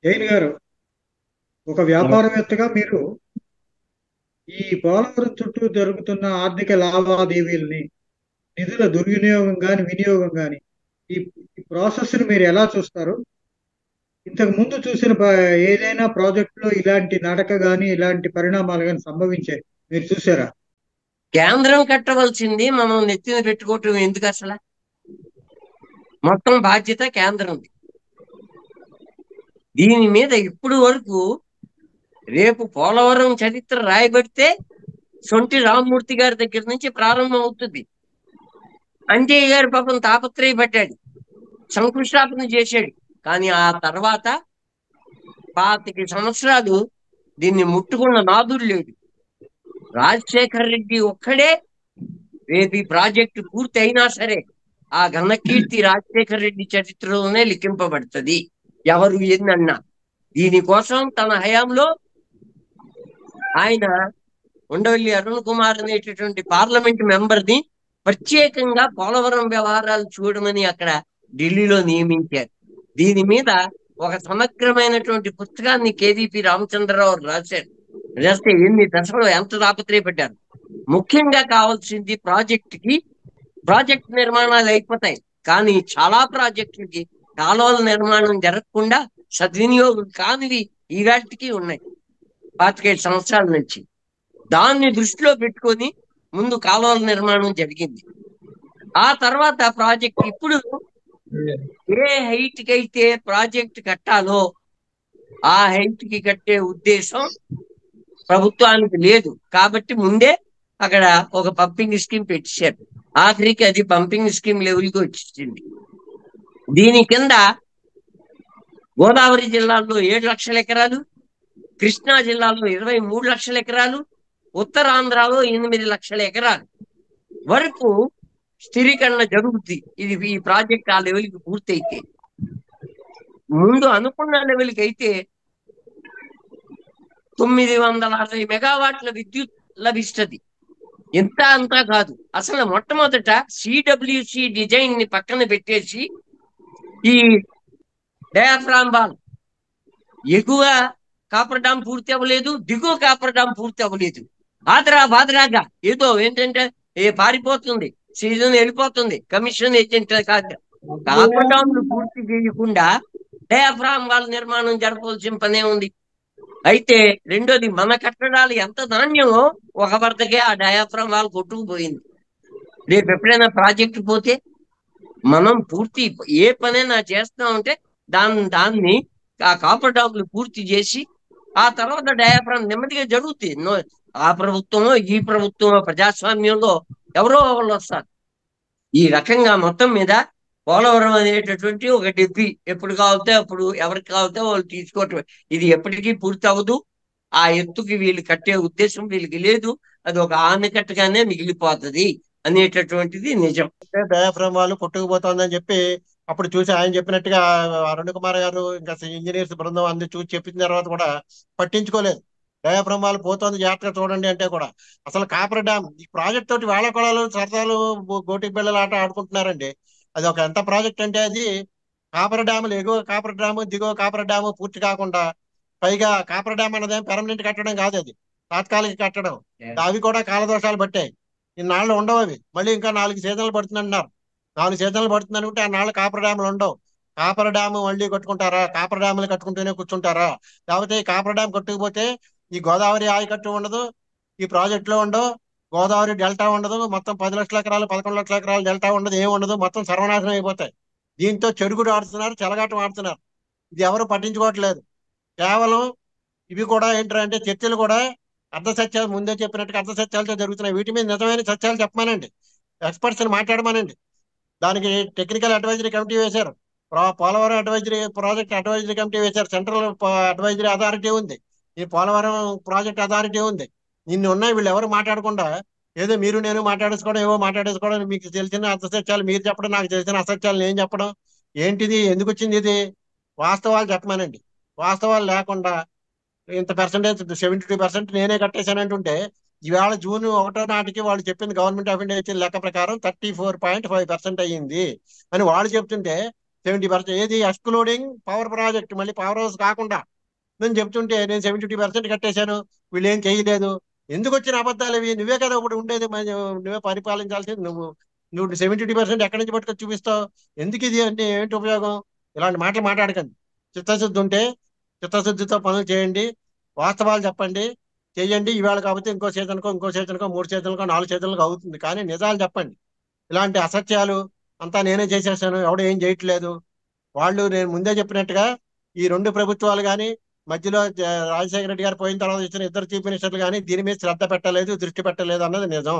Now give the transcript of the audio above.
జైన్ గారు, ఒక వ్యాపారవేత్తగా మీరు ఈ పోలవరం చుట్టూ జరుగుతున్న ఆర్థిక లావాదేవీల్ని, నిధుల దుర్వినియోగం కానీ వినియోగం కానీ ఈ ఈ ప్రాసెస్ని మీరు ఎలా చూస్తారు? ఇంతకు ముందు చూసిన ఏదైనా ప్రాజెక్టులో ఇలాంటి నడక కానీ ఇలాంటి పరిణామాలు కానీ సంభవించాయి మీరు చూసారా? కేంద్రం కట్టవలసింది మనం నెత్తిన పెట్టుకోవటం ఎందుకు అసలు? మొత్తం బాధ్యత కేంద్రంది. దీని మీద ఇప్పుడు వరకు రేపు పోలవరం చరిత్ర రాయబడితే సొంటి రామ్మూర్తి గారి దగ్గర నుంచి ప్రారంభం అవుతుంది. అంజయ్య గారు పాపం తాపత్రయపడ్డాడు, శంకుస్థాపన చేశాడు. కానీ ఆ తర్వాత 25 సంవత్సరాలు దీన్ని ముట్టుకున్న నాదుడు లేడు. రాజశేఖర రెడ్డి ఒక్కడే రేపు ఈ ప్రాజెక్టు పూర్తి అయినా సరే ఆ ఘనకీర్తి రాజశేఖర రెడ్డి చరిత్రలోనే లిఖింపబడుతుంది, ఎవరు ఏందన్నా. దీనికోసం తన హయాంలో ఆయన ఉండవల్లి అరుణ్ కుమార్ అనేటటువంటి పార్లమెంట్ మెంబర్ ని ప్రత్యేకంగా పోలవరం వ్యవహారాలు చూడమని అక్కడ ఢిల్లీలో నియమించారు. దీని మీద ఒక సమగ్రమైనటువంటి పుస్తకాన్ని కేవీపీ రామచంద్రరావు రాశారు. రాస్తే ఎన్ని దశలో ఎంత తాపత్రయపడ్డారు. ముఖ్యంగా కావాల్సింది ప్రాజెక్ట్ నిర్మాణాలు అయిపోతాయి, కానీ చాలా ప్రాజెక్టులకి కాలువల నిర్మాణం జరగకుండా సద్వినియోగం కానివి ఈవేళకి ఉన్నాయి 25 సంవత్సరాల నుంచి. దాన్ని దృష్టిలో పెట్టుకొని ముందు కాలువల నిర్మాణం జరిగింది. ఆ తర్వాత ప్రాజెక్ట్ ఇప్పుడు ఏ హైట్ కి అయితే ప్రాజెక్ట్ కట్టాలో ఆ హైట్ కి కట్టే ఉద్దేశం ప్రభుత్వానికి లేదు. కాబట్టి ముందే అక్కడ ఒక పంపింగ్ స్కీమ్ పెట్టేశారు. ఆఖరికి అది పంపింగ్ స్కీమ్ లెవెల్కి వచ్చింది. దీని కింద గోదావరి జిల్లాలో 7 లక్షల ఎకరాలు, కృష్ణా జిల్లాలో 23 లక్షల ఎకరాలు, ఉత్తరాంధ్రలో 8 లక్షల ఎకరాలు వరకు స్థిరీకరణ జరుగుతుంది. ఇది ఈ ప్రాజెక్ట్ ఆ లెవెల్కి పూర్తయితే. ముందు అనుకున్న లెవెల్కి అయితే 960 మెగావాట్ల విద్యుత్ లభిస్తుంది. ఎంత అంతా కాదు. అసలు మొట్టమొదట సిడబ్ల్యూసి డిజైన్ ని పక్కన పెట్టేసి ఈ డయాఫ్రామ్ వాల్, ఎగువ కాపర్ డామ్ పూర్తి అవ్వలేదు, దిగువ కాపర్ డామ్ పూర్తి అవ్వలేదు. బాదరాగా ఏదో ఏంటంటే పారిపోతుంది, సీజన్ వెళ్ళిపోతుంది, కమిషన్ ఏజెంట్ కాదు. కాపర్ డామ్లు పూర్తి చేయకుండా డయాఫ్రామ్ వాల్ నిర్మాణం జరపవలసిన పనే ఉంది. అయితే రెండోది, మన కట్టడాలు ఎంత నాణ్యమో ఒక వరదకే ఆ డయాఫ్రామ్ వాల్ కొట్టుకుపోయింది. రేపు ఎప్పుడైనా ప్రాజెక్టు పోతే మనం పూర్తి ఏ పనైనా చేస్తామంటే దాన్ని ఆ కాపర్ డాములు పూర్తి చేసి ఆ తర్వాత డయాఫ్రామ్ నెమ్మదిగా జరుగుతుంది. ఆ ప్రభుత్వమో ఈ ప్రభుత్వమో ప్రజాస్వామ్యంలో ఎవరో వాళ్ళు వస్తారు. ఈ రకంగా మొత్తం మీద పోలవరం అనేటటువంటి ఒక డెబ్బి ఎప్పుడు కావాలితే అప్పుడు ఎవరికి కావాలితే వాళ్ళు తీసుకోవటం. ఇది ఎప్పటికీ పూర్తి అవ్వదు. ఆ ఎత్తుకి వీళ్ళు కట్టే ఉద్దేశం వీళ్ళకి లేదు. అది ఒక ఆనకట్టగానే మిగిలిపోతుంది అనేటటువంటిది నిజం. డయాఫ్రామ్ వాళ్ళు కొట్టుకుపోతుందని చెప్పి అప్పుడు చూసి ఆయన చెప్పినట్టుగా అరుణ్ కుమార్ గారు ఇంకా ఇంజనీర్స్ బృందం అందరూ చూసి చెప్పిన తర్వాత కూడా పట్టించుకోలేదు. డయాఫ్రామ్ వాళ్ళు పోతుంది, జాగ్రత్తగా చూడండి అంటే కూడా. అసలు కాపర్ డ్యామ్ ఈ ప్రాజెక్ట్ తోటి వేళకొళాలు సరదాలు గోటి బిళ్ళలు ఆట ఆడుకుంటున్నారండి. అది ఒక ఎంత ప్రాజెక్ట్ అంటే అది కాపర్ డ్యాములు, ఎగువ కాపర్ డ్యాము, దిగువ కాపర్ డ్యాము పూర్తి కాకుండా పైగా కాపర్ డ్యామ్ అన్నదేం పెర్మనెంట్ కట్టడం కాదు, అది తాత్కాలిక కట్టడం. అవి కూడా కాలదోషాలు పట్టాయి. ఇన్నాళ్ళు ఉండవు అవి. మళ్ళీ ఇంకా 4 సీజన్లు పడుతుంది అంటున్నారు. 4 సీజన్లు పడుతుంది అనుకుంటే ఆ నాళ్ళు కాపర్ డ్యాములు ఉండవు. కాపర్ డ్యామ్ మళ్ళీ కట్టుకుంటారా? కాపర్ డ్యాములు కట్టుకుంటూనే కూర్చుంటారా? లేకపోతే ఈ కాపర్ డ్యామ్ కట్టుకుపోతే ఈ గోదావరి ఆయకట్టు ఉండదు, ఈ ప్రాజెక్టులో ఉండవు, గోదావరి డెల్టా ఉండదు, మొత్తం 10 లక్షల ఎకరాలు 11 లక్షల ఎకరాలు డెల్టా ఉండదు, ఏమి ఉండదు, మొత్తం సర్వనాశనం అయిపోతాయి. దీంతో చెడుగుడు ఆడుతున్నారు, చెలగాటం ఆడుతున్నారు. ఇది ఎవరు పట్టించుకోవట్లేదు. కేవలం ఇవి కూడా ఏంటంటే చర్చలు కూడా అర్ధ సత్యాలు, ముందే చెప్పినట్టుగా అర్ధ సత్యాలతో జరుగుతున్నాయి. వీటి మీద నిజమైన సత్యాలు చెప్పమానండి, ఎక్స్పర్ట్స్ ని మాట్లాడమానండి. దానికి టెక్నికల్ అడ్వైజరీ కమిటీ వేశారు, Polavaram advisory project advisory committee వేశారు, సెంట్రల్ అడ్వైజరీ అథారిటీ ఉంది, ఈ పోలవరం ప్రాజెక్ట్ అథారిటీ ఉంది. ఇన్ని ఉన్నాయి. వీళ్ళు ఎవరు మాట్లాడకుండా ఏదో మీరు నేను మాట్లాడేసుకోవడం, ఏవో మాట్లాడేసుకోవడం, మీకు తెలిసిన అసత్యాలు మీరు చెప్పడం, నాకు తెలిసిన అసత్యాలు నేను చెప్పడం. ఏంటిది? ఎందుకు వచ్చింది ఇది? వాస్తవాలు చెప్పమానండి. వాస్తవాలు లేకుండా ఇంత పర్సెంటేజ్ 72% నేనే కట్టేశానంటుంటే ఈవేళ జూన్ 1 నాటికి వాళ్ళు చెప్పింది గవర్నమెంట్ ఆఫ్ ఇండియా ఇచ్చిన లెక్క ప్రకారం 34.5% అయ్యింది అని వాళ్ళు చెప్తుంటే 70%. ఏది ఎక్స్క్లూడింగ్ పవర్ ప్రాజెక్ట్, మళ్ళీ పవర్ హౌస్ కాకుండా నేను చెప్తుంటే నేను 70% కట్టేశాను, వీళ్ళు ఏం చేయలేదు. ఎందుకు వచ్చిన అబద్ధాలు ఇవి? నువ్వే కదా ఇప్పుడు ఉండేది, నువ్వే పరిపాలించాల్సింది. నువ్వు 70% ఎక్కడి నుంచి పట్టుకొని చూపిస్తావు? ఎందుకు ఇది అంటే ఏంటి ఉపయోగం? ఇలాంటి మాటలు మాట్లాడకండి. చిత్తశుద్ధి ఉంటే చిత్తశుద్ధితో పనులు చేయండి, వాస్తవాలు చెప్పండి, చేయండి. ఇవాళ కాకపోతే ఇంకో సీజన్కో, ఇంకో సీజన్కో, 3 సీజన్కో, 4 సీజన్కో అవుతుంది, కానీ నిజాలు చెప్పండి. ఇలాంటి అసత్యాలు అంతా నేనే చేసేసాను, ఎవడో ఏం చేయట్లేదు, వాళ్ళు నేను ముందే చెప్పినట్టుగా ఈ రెండు ప్రభుత్వాలు కానీ మధ్యలో రాజశేఖర రెడ్డి గారు పోయిన తర్వాత ఇచ్చిన ఇద్దరు చీఫ్ మినిస్టర్లు కానీ దీని మీద శ్రద్ధ పెట్టలేదు, దృష్టి పెట్టలేదు అన్నది నిజం.